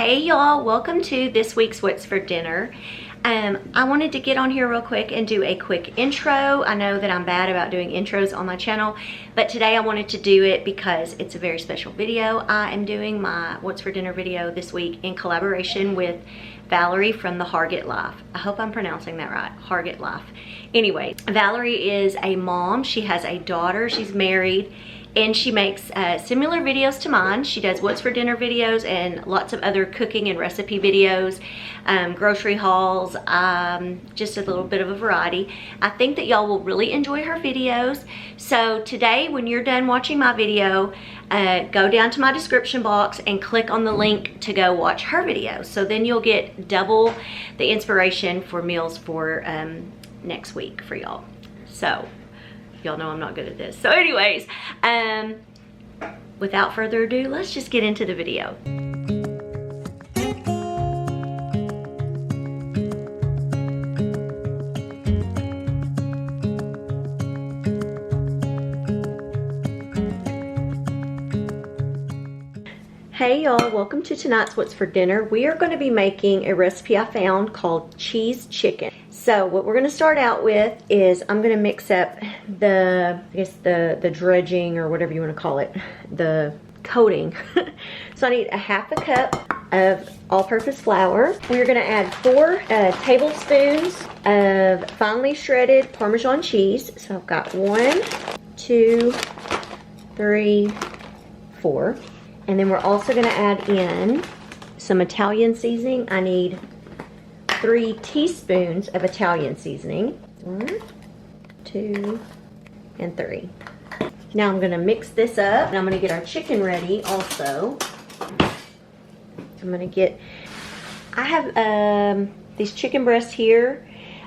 Hey y'all, welcome to this week's What's for Dinner. I wanted to get on here real quick and do a quick intro. I know that I'm bad about doing intros on my channel, but today I wanted to do it because it's a very special video. I am doing my What's for Dinner video this week in collaboration with Valarie from the Hargett Life. I hope I'm pronouncing that right, Hargett Life. Anyway, Valarie is a mom. She has a daughter. She's married. And she makes similar videos to mine. She does What's for Dinner videos and lots of other cooking and recipe videos, grocery hauls, just a little bit of a variety. I think that y'all will really enjoy her videos. So today, when you're done watching my video, go down to my description box and click on the link to go watch her video. So then you'll get double the inspiration for meals for next week for y'all. So y'all know I'm not good at this. So anyways, without further ado, let's just get into the video. Hey y'all, welcome to tonight's What's for Dinner. We are going to be making a recipe I found called cheese chicken. So what we're going to start out with is I'm going to mix up the dredging, or whatever you want to call it, the coating. So I need a half a cup of all-purpose flour. We're going to add 4 tablespoons of finely shredded Parmesan cheese. So I've got 1, 2, 3, 4. And then we're also going to add in some Italian seasoning. I need 3 teaspoons of Italian seasoning. 1, 2, and 3. Now I'm going to mix this up, and I'm going to get our chicken ready also. I have these chicken breasts here,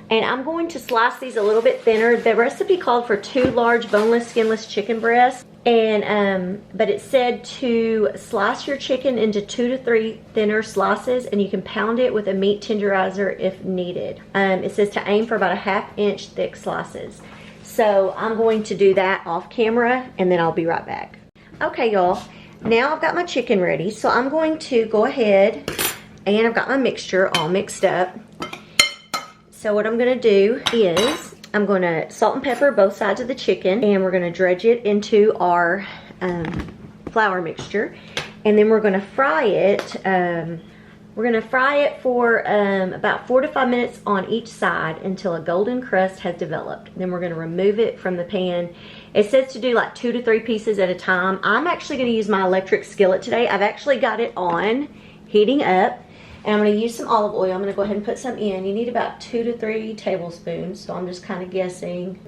and I'm going to slice these a little bit thinner. The recipe called for 2 large boneless, skinless chicken breasts. And but it said to slice your chicken into 2 to 3 thinner slices, and you can pound it with a meat tenderizer if needed. It says to aim for about a 1/2 inch thick slices. So I'm going to do that off camera, and then I'll be right back. Okay y'all, now I've got my chicken ready, so I'm going to go ahead, and I've got my mixture all mixed up. So what I'm going to do is I'm going to salt and pepper both sides of the chicken, and we're going to dredge it into our flour mixture, and then we're going to fry it. We're going to fry it for about 4 to 5 minutes on each side until a golden crust has developed. Then we're going to remove it from the pan. It says to do like 2 to 3 pieces at a time. I'm actually going to use my electric skillet today. I've actually got it on, heating up. And I'm going to use some olive oil. I'm going to go ahead and put some in. You need about 2 to 3 tablespoons. So I'm just kind of guessing.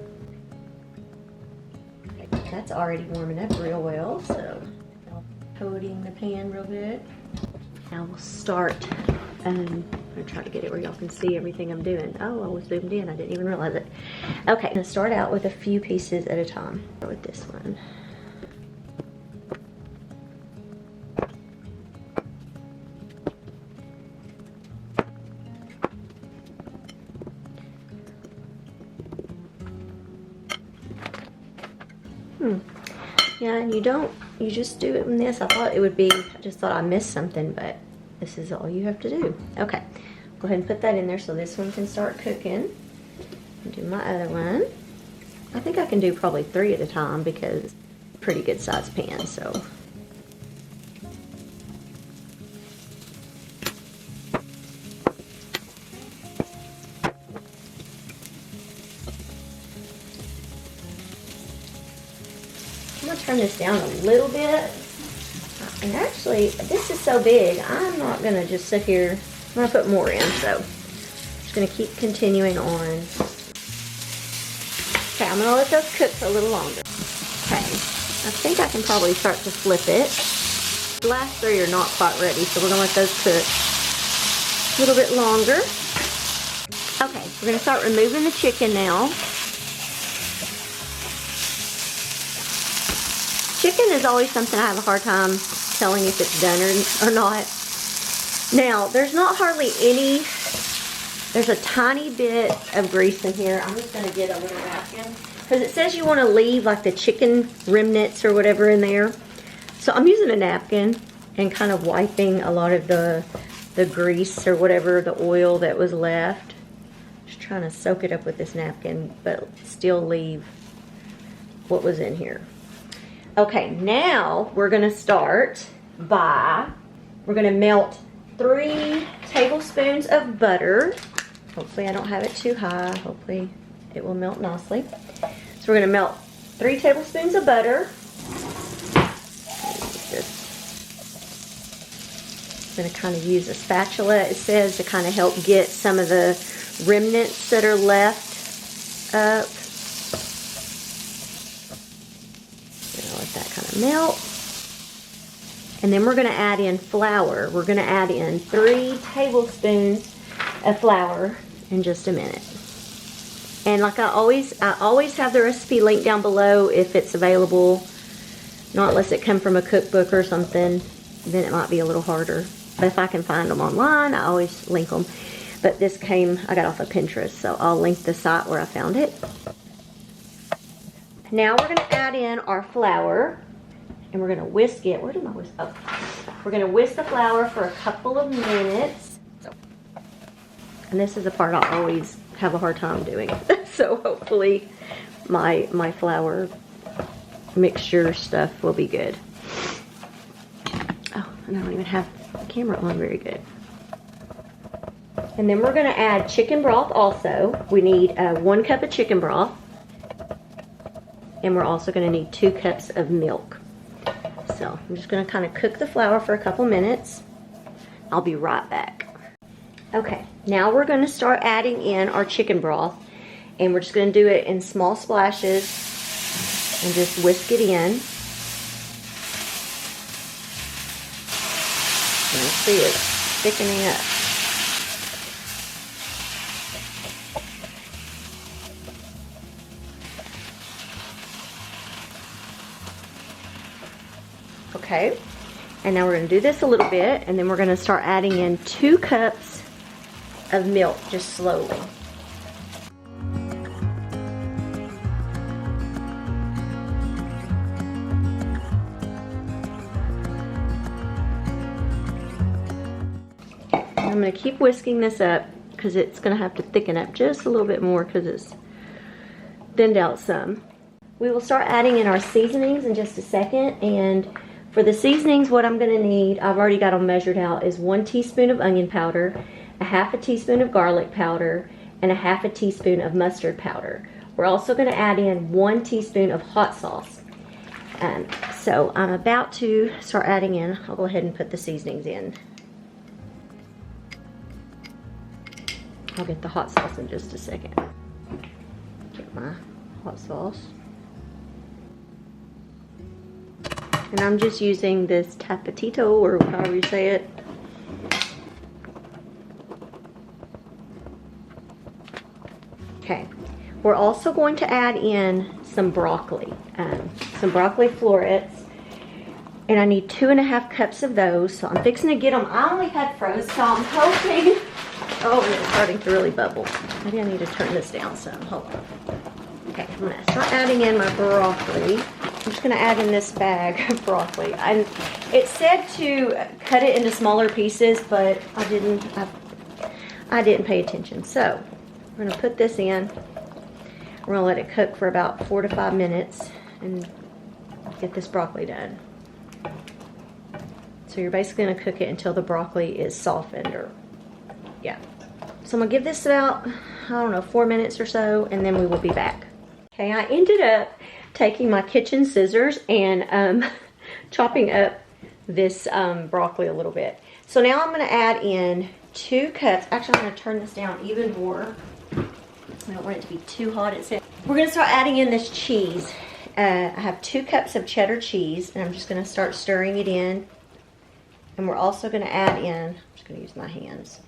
That's already warming up real well. So coating the pan real good. Now we'll start. I'm going to try to get it where y'all can see everything I'm doing. Oh, I was zoomed in. I didn't even realize it. Okay, I'm going to start out with a few pieces at a time. Start with this one. Yeah, and you just do it in this. I thought it would be, I just thought I missed something, but this is all you have to do. Okay, go ahead and put that in there so this one can start cooking. And do my other one. I think I can do probably 3 at a time because it's a pretty good sized pan, so. I'm going to turn this down a little bit. And actually, this is so big, I'm not going to just sit here. I'm going to put more in, so I'm just going to keep continuing on. Okay, I'm going to let those cook for a little longer. Okay, I think I can probably start to flip it. The last 3 are not quite ready, so we're going to let those cook a little bit longer. Okay, we're going to start removing the chicken now. Chicken is always something I have a hard time telling if it's done or not. Now, there's not hardly any, there's a tiny bit of grease in here. I'm just going to get a little napkin, because it says you want to leave like the chicken remnants or whatever in there. So I'm using a napkin. and kind of wiping a lot of the grease or whatever, the oil that was left. Just trying to soak it up with this napkin, but still leave what was in here. Okay, now we're gonna start by, we're gonna melt 3 tablespoons of butter. Hopefully I don't have it too high. Hopefully it will melt nicely. So we're gonna melt 3 tablespoons of butter. I'm gonna kind of use a spatula, it says, to kind of help get some of the remnants that are left up. Let that kind of melt. And then we're gonna add in flour. We're gonna add in 3 tablespoons of flour in just a minute. And like I always have the recipe linked down below if it's available. Not unless it come from a cookbook or something, then it might be a little harder. But if I can find them online, I always link them. But this I got off of Pinterest, so I'll link the site where I found it. Now we're gonna add in our flour, and we're gonna whisk it. Where did my whisk? Oh. We're gonna whisk the flour for a couple of minutes. And this is the part I always have a hard time doing. So hopefully my flour mixture stuff will be good. Oh, and I don't even have the camera on very good. And then we're gonna add chicken broth also. We need 1 cup of chicken broth. And we're also gonna need 2 cups of milk. So I'm just gonna kind of cook the flour for a couple minutes. I'll be right back. Okay, now we're gonna start adding in our chicken broth. And we're just gonna do it in small splashes and just whisk it in. You can see it's thickening up. Okay, and now we're going to do this a little bit, and then we're going to start adding in 2 cups of milk, just slowly. I'm going to keep whisking this up because it's going to have to thicken up just a little bit more because it's thinned out some. We will start adding in our seasonings in just a second, and for the seasonings, what I'm going to need, I've already got them measured out, is 1 teaspoon of onion powder, a 1/2 teaspoon of garlic powder, and a 1/2 teaspoon of mustard powder. We're also going to add in 1 teaspoon of hot sauce. So I'm about to start adding in. I'll go ahead and put the seasonings in. I'll get the hot sauce in just a second. Get my hot sauce. And I'm just using this Tapatito, or however you say it. Okay, we're also going to add in some broccoli florets, and I need 2.5 cups of those. So I'm fixing to get them. I only had frozen, so I'm hoping. Oh, and it's starting to really bubble. Maybe I need to turn this down some. Hold on. Okay, I'm gonna start adding in my broccoli. I'm just gonna add in this bag of broccoli. And it said to cut it into smaller pieces, but I didn't pay attention. So we're gonna put this in. We're gonna let it cook for about 4 to 5 minutes and get this broccoli done. So you're basically gonna cook it until the broccoli is softened, or yeah. So I'm gonna give this about, I don't know, 4 minutes or so, and then we will be back. Okay, I ended up taking my kitchen scissors and chopping up this broccoli a little bit. So now I'm gonna add in 2 cups. Actually, I'm gonna turn this down even more. I don't want it to be too hot. We're gonna start adding in this cheese. I have 2 cups of cheddar cheese, and I'm just gonna start stirring it in. And we're also gonna add in, I'm just gonna use my hands,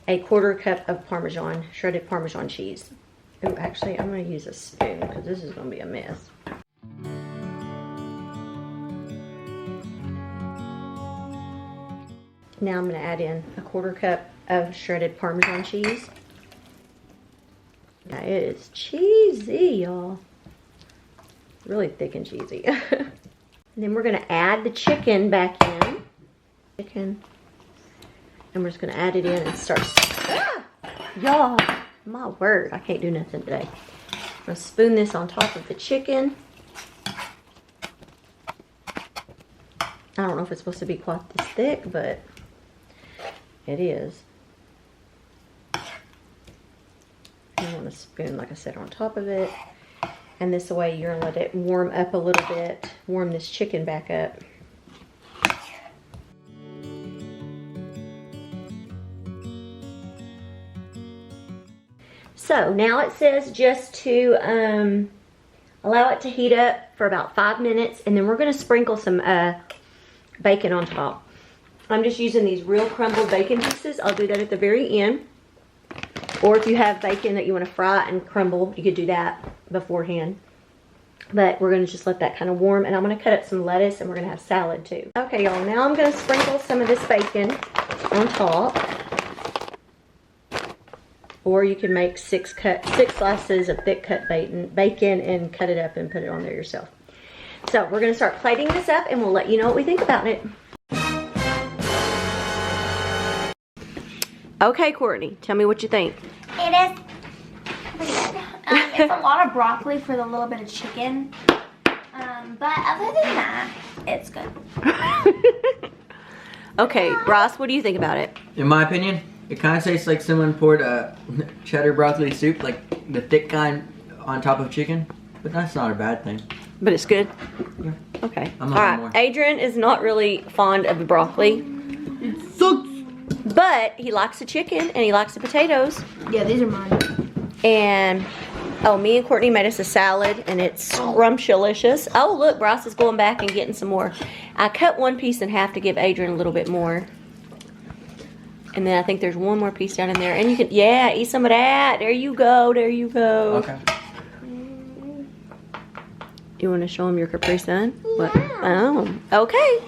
a 1/4 cup of Parmesan, shredded Parmesan cheese. Oh, actually, I'm going to use a spoon because this is going to be a mess. Now I'm going to add in a 1/4 cup of shredded Parmesan cheese. Now it is cheesy, y'all. Really thick and cheesy. And then we're going to add the chicken back in. chicken. And we're just gonna add it in and start. Ah! Y'all, my word, I can't do nothing today. I'm gonna spoon this on top of the chicken. I don't know if it's supposed to be quite this thick, but it is. I'm gonna spoon, like I said, on top of it. And this way you're gonna let it warm up a little bit, warm this chicken back up. So now it says just to allow it to heat up for about 5 minutes, and then we're gonna sprinkle some bacon on top. I'm just using these real crumbled bacon pieces. I'll do that at the very end. Or if you have bacon that you want to fry and crumble, you could do that beforehand. But we're going to just let that kind of warm. And I'm going to cut up some lettuce, and we're going to have salad too. Okay, y'all. Now I'm going to sprinkle some of this bacon on top. Or you can make 6 slices of thick cut bacon and cut it up and put it on there yourself. So we're going to start plating this up, and we'll let you know what we think about it. Okay, Courtney, tell me what you think. It is pretty good. It's a lot of broccoli for the little bit of chicken. But other than that, it's good. Okay, Ross, what do you think about it? In my opinion, it kind of tastes like someone poured a cheddar broccoli soup, like the thick kind, on top of chicken. But that's not a bad thing. But it's good? Yeah. Okay. I'm all right, more. Adrian is not really fond of the broccoli. It sucks! But he likes the chicken and he likes the potatoes. Yeah, these are mine. And, oh, me and Courtney made us a salad, and it's scrumptious. Oh, look, Bryce is going back and getting some more. I cut one piece in half to give Adrian a little bit more. And then I think there's one more piece down in there. And you can, yeah, eat some of that. There you go, there you go. Okay. You want to show him your Capri Sun? Yeah. What? Oh, okay.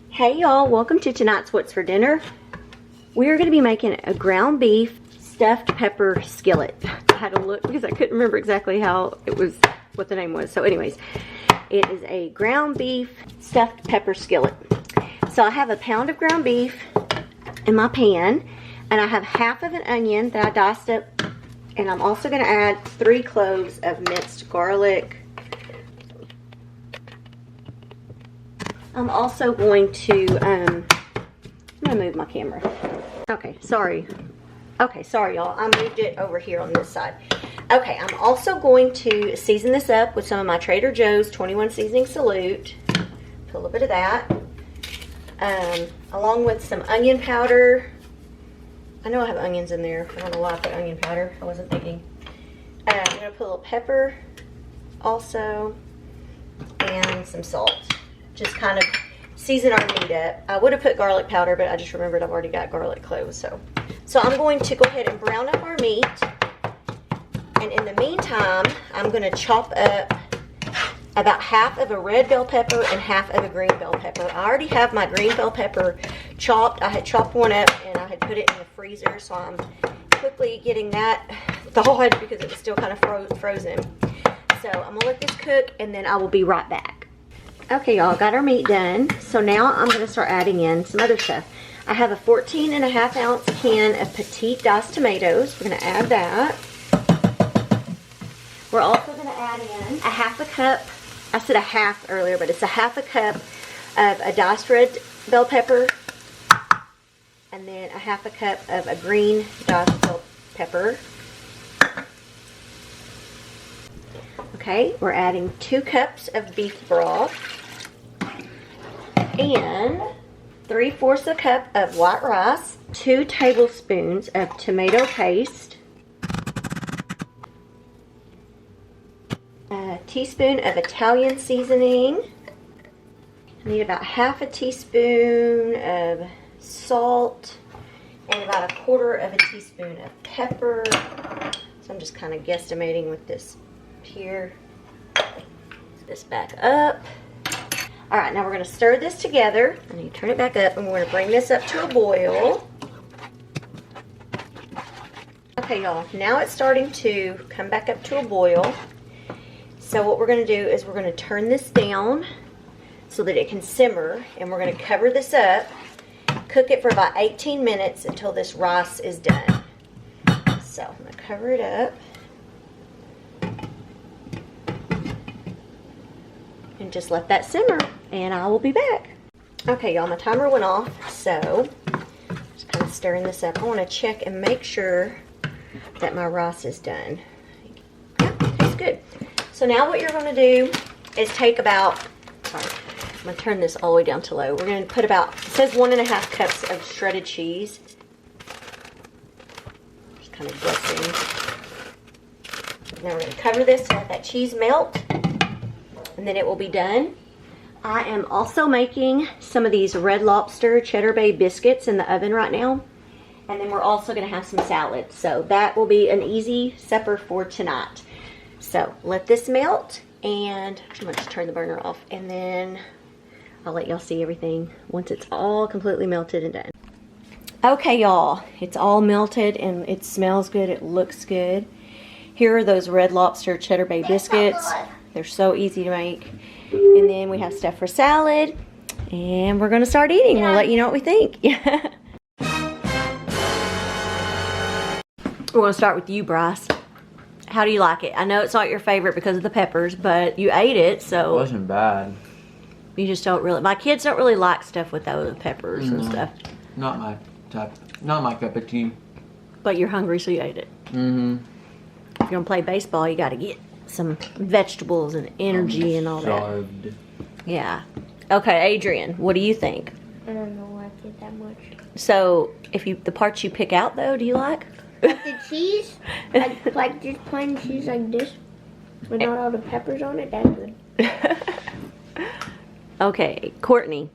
Hey y'all, welcome to tonight's What's for Dinner. We are going to be making a ground beef stuffed pepper skillet. I had to look because I couldn't remember exactly how it was, what the name was. So anyways, it is a ground beef stuffed pepper skillet. So I have a pound of ground beef in my pan, and I have half of an onion that I diced up, and I'm also going to add 3 cloves of minced garlic. I'm also going to, I'm going to move my camera. Okay, sorry. Okay, sorry y'all. I moved it over here on this side. Okay, I'm also going to season this up with some of my Trader Joe's 21 Seasoning Salute. Put a little bit of that. Along with some onion powder. I know I have onions in there. I don't know why I put onion powder. I wasn't thinking. I'm going to put a little pepper also. And some salt. Just kind of season our meat up. I would have put garlic powder, but I just remembered I've already got garlic cloves. So I'm going to go ahead and brown up our meat. And in the meantime, I'm going to chop up about half of a red bell pepper and half of a green bell pepper. I already have my green bell pepper chopped. I had chopped one up and I had put it in the freezer. So I'm quickly getting that thawed because it was still kind of frozen. So I'm going to let this cook, and then I will be right back. Okay, y'all, got our meat done. So now I'm going to start adding in some other stuff. I have a 14.5 ounce can of petite diced tomatoes. We're going to add that. We're also going to add in a half a cup. I said a half earlier, but it's a half a cup of a diced red bell pepper. And then a half a cup of a green diced bell pepper. Okay, we're adding 2 cups of beef broth and 3/4 a cup of white rice, 2 tablespoons of tomato paste, a teaspoon of Italian seasoning. I need about half a teaspoon of salt and about 1/4 of a teaspoon of pepper. So I'm just kind of guesstimating with this here. This back up. All right, now we're going to stir this together. I need to turn it back up, and we're going to bring this up to a boil. Okay, y'all, now it's starting to come back up to a boil. So what we're going to do is we're going to turn this down so that it can simmer, and we're going to cover this up, cook it for about 18 minutes until this rice is done. So I'm going to cover it up and just let that simmer, and I will be back. Okay, y'all, my timer went off, so just kind of stirring this up. I want to check and make sure that my rice is done. Yeah, tastes good. So now what you're going to do is take about, sorry, I'm going to turn this all the way down to low. We're going to put about, it says 1.5 cups of shredded cheese. Just kind of guessing. Now we're going to cover this to let that cheese melt, and then it will be done. I am also making some of these Red Lobster Cheddar Bay biscuits in the oven right now. And then we're also going to have some salad. So that will be an easy supper for tonight. So let this melt, and I'm going to turn the burner off, and then I'll let y'all see everything once it's all completely melted and done. Okay, y'all, it's all melted and it smells good. It looks good. Here are those Red Lobster Cheddar Bay biscuits. They're so easy to make. And then we have stuff for salad, and we're going to start eating. We'll let you know what we think. We're going to start with you, Bryce. How do you like it? I know it's not your favorite because of the peppers, but you ate it, so. It wasn't bad. You just don't really, my kids don't really like stuff with those peppers and stuff. Not my type, not my cup of tea. But you're hungry, so you ate it. Mm-hmm. If you're going to play baseball, you got to get some vegetables and energy and all starved. that. Yeah. Okay, Adrian, what do you think? I don't like it that much. So, if you, the parts you pick out though, do you like? Like the cheese, like just plain cheese like this, without all the peppers on it, that's good. Okay, Courtney.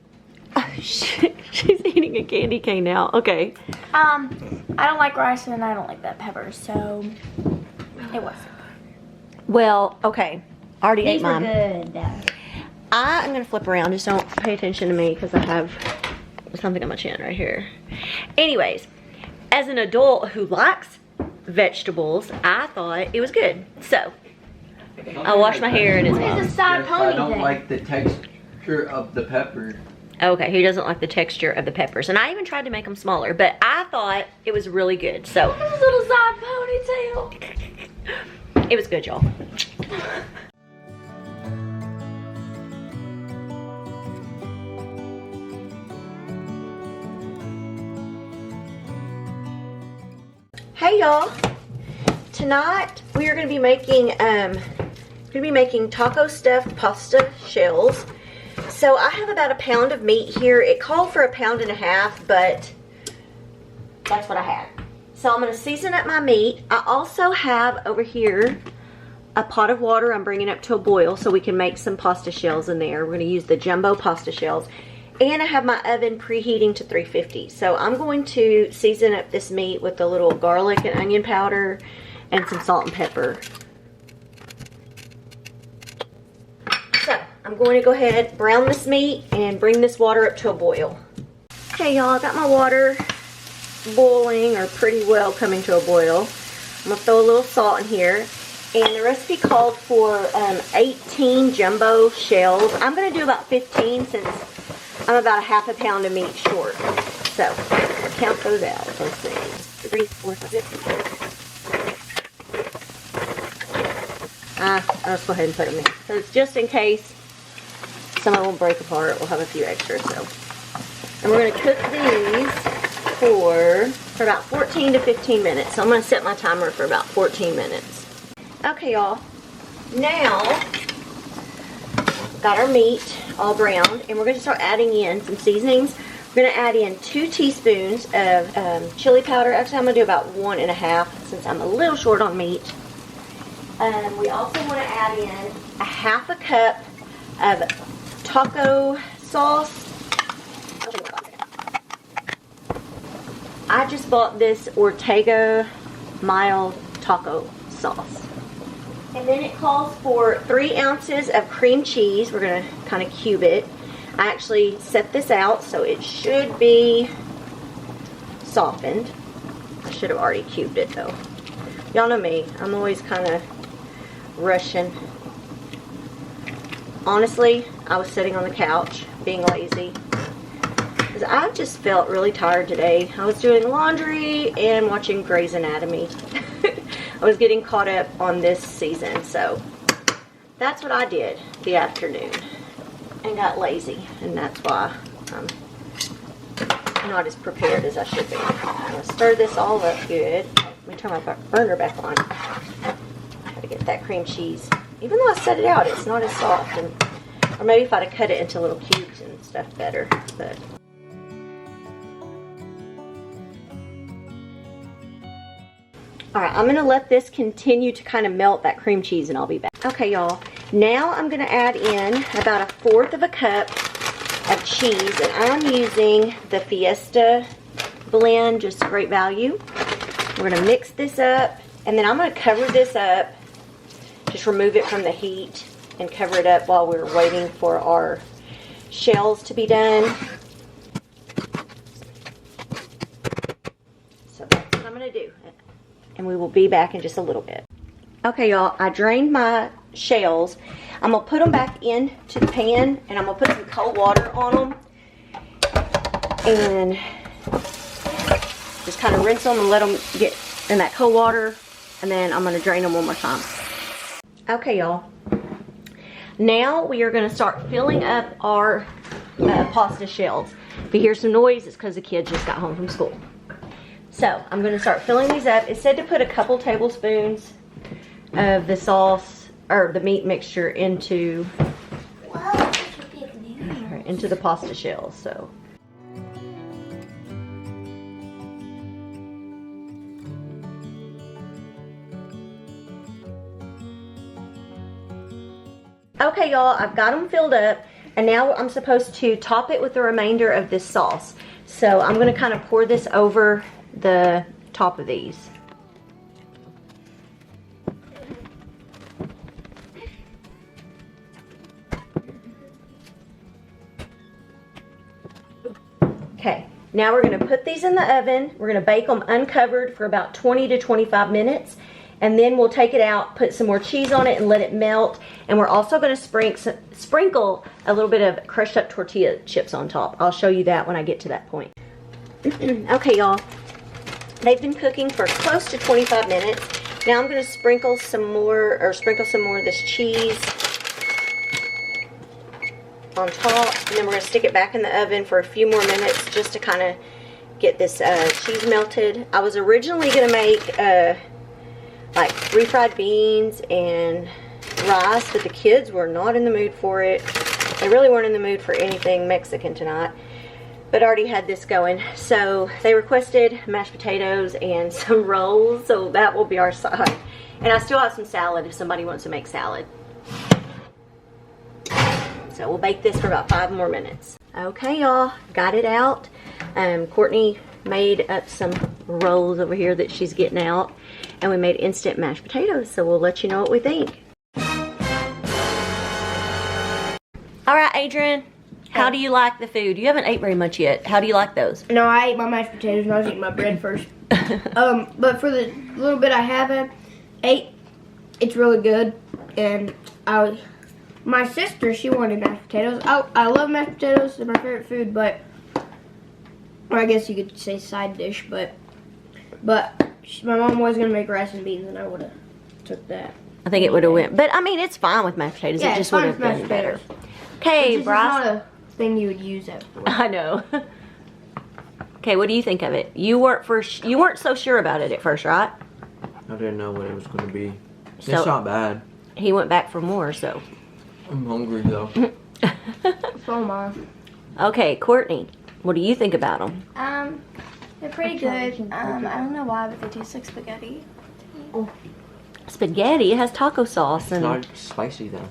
She's eating a candy cane now. Okay. I don't like rice and I don't like that pepper, so it wasn't. Well, okay. I already ate mine. Good. I'm going to flip around. Just don't pay attention to me because I have something on my chin right here. Anyways, as an adult who likes vegetables, I thought it was good. So, I washed my hair and it's What is fine. this side pony I don't thing? like the texture of the pepper. Okay, he doesn't like the texture of the peppers. And I even tried to make them smaller, but I thought it was really good. So, This little side ponytail. it was good, y'all. Hey y'all, tonight we are going to be making taco stuffed pasta shells. So I have about a pound of meat here. It called for 1.5 pounds, but that's what I had. So I'm going to season up my meat. I also have over here a pot of water I'm bringing up to a boil so we can make some pasta shells in there. We're going to use the jumbo pasta shells. And I have my oven preheating to 350. So I'm going to season up this meat with a little garlic and onion powder and some salt and pepper. So I'm going to go ahead, brown this meat, and bring this water up to a boil. Okay, y'all, I got my water boiling, or pretty well coming to a boil. I'm going to throw a little salt in here. And the recipe called for 18 jumbo shells. I'm going to do about 15 since I'm about 1/2 pound of meat short. So, count those out. Let's see. 3, 4, 5, 6. I'll just go ahead and put them in. So, it's just in case some of them break apart, we'll have a few extras. So, and we're going to cook these for about 14 to 15 minutes. So, I'm going to set my timer for about 14 minutes. Okay, y'all. Now, got our meat all browned, and we're going to start adding in some seasonings. We're going to add in 2 teaspoons of chili powder. Actually, I'm going to do about 1.5 since I'm a little short on meat. We also want to add in 1/2 cup of taco sauce. I just bought this Ortega mild taco sauce. And then it calls for 3 ounces of cream cheese. We're going to kind of cube it. I actually set this out so it should be softened. I should have already cubed it though. Y'all know me. I'm always kind of rushing. Honestly, I was sitting on the couch being lazy. Because I just felt really tired today. I was doing laundry and watching Grey's Anatomy. I was getting caught up on this season, so that's what I did the afternoon. And got lazy, and that's why I'm not as prepared as I should be. I'm going to stir this all up good. Let me turn my burner back on. Gotta get that cream cheese. Even though I set it out, it's not as soft. Or maybe if I'd have cut it into little cubes and stuff better. But alright, I'm going to let this continue to kind of melt that cream cheese and I'll be back. Okay, y'all. Now I'm going to add in about 1/4 cup of cheese. And I'm using the Fiesta blend, just great value. We're going to mix this up. And then I'm going to cover this up. Just remove it from the heat and cover it up while we're waiting for our shells to be done. So that's what I'm going to do. And we will be back in just a little bit. Okay, y'all, I drained my shells. I'm going to put them back into the pan, and I'm going to put some cold water on them. And just kind of rinse them and let them get in that cold water. And then I'm going to drain them one more time. Okay, y'all. Now we are going to start filling up our pasta shells. If you hear some noise, it's because the kids just got home from school. So I'm going to start filling these up. It said to put a couple tablespoons of the sauce or the meat mixture into the pasta shells. So okay, y'all, I've got them filled up, and now I'm supposed to top it with the remainder of this sauce. So I'm going to kind of pour this over the top of these. Okay, now we're going to put these in the oven. We're going to bake them uncovered for about 20 to 25 minutes. And then we'll take it out, put some more cheese on it, and let it melt. And we're also going to sprinkle a little bit of crushed up tortilla chips on top. I'll show you that when I get to that point. Okay, y'all. They've been cooking for close to 25 minutes. Now I'm going to sprinkle some more of this cheese on top. And then we're going to stick it back in the oven for a few more minutes just to kind of get this cheese melted. I was originally going to make like refried beans and rice, but the kids were not in the mood for it. They really weren't in the mood for anything Mexican tonight, but already had this going. So they requested mashed potatoes and some rolls, so that will be our side. And I still have some salad if somebody wants to make salad. So we'll bake this for about 5 more minutes. Okay, y'all, got it out. Courtney made up some rolls over here that she's getting out, and we made instant mashed potatoes, so we'll let you know what we think. All right, Adrian, how do you like the food? You haven't ate very much yet. How do you like those? No, I ate my mashed potatoes and I was eating my bread first. But for the little bit I haven't ate, it's really good. And my sister, she wanted mashed potatoes. I love mashed potatoes. They're my favorite food, but, or I guess you could say side dish, but my mom was going to make rice and beans and I would have took that. I think it would have went, but I mean, it's fine with mashed potatoes. Yeah, it just would have been better. Okay, Bryce. It's Bryce. not a thing you would use it for. I know. Okay, what do you think of it? You weren't so sure about it at first, right? I didn't know what it was going to be. So, it's not bad. He went back for more, so. I'm hungry though. So am I. Okay, Courtney, what do you think about them? They're pretty good. I don't know why, but they taste like spaghetti. Spaghetti, it has taco sauce and It's not spicy though.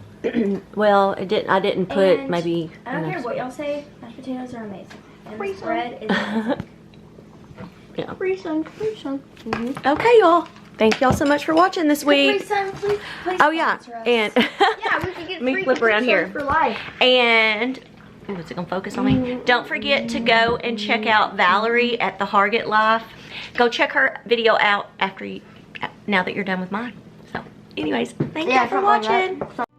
well, I didn't put And maybe I don't care what y'all say, mashed potatoes are amazing. And this bread is amazing. Yeah. Free son. Okay, y'all. Thank y'all so much for watching this week. Please Oh yeah, sponsor us. and Yeah, we can get Let me free flip around here. for life. and ooh, is it gonna focus on me? Don't forget to go and check out Valarie at the Hargett Life. Go check her video out after you now that you're done with mine. So anyways, thank you Yeah, for something like watching. that.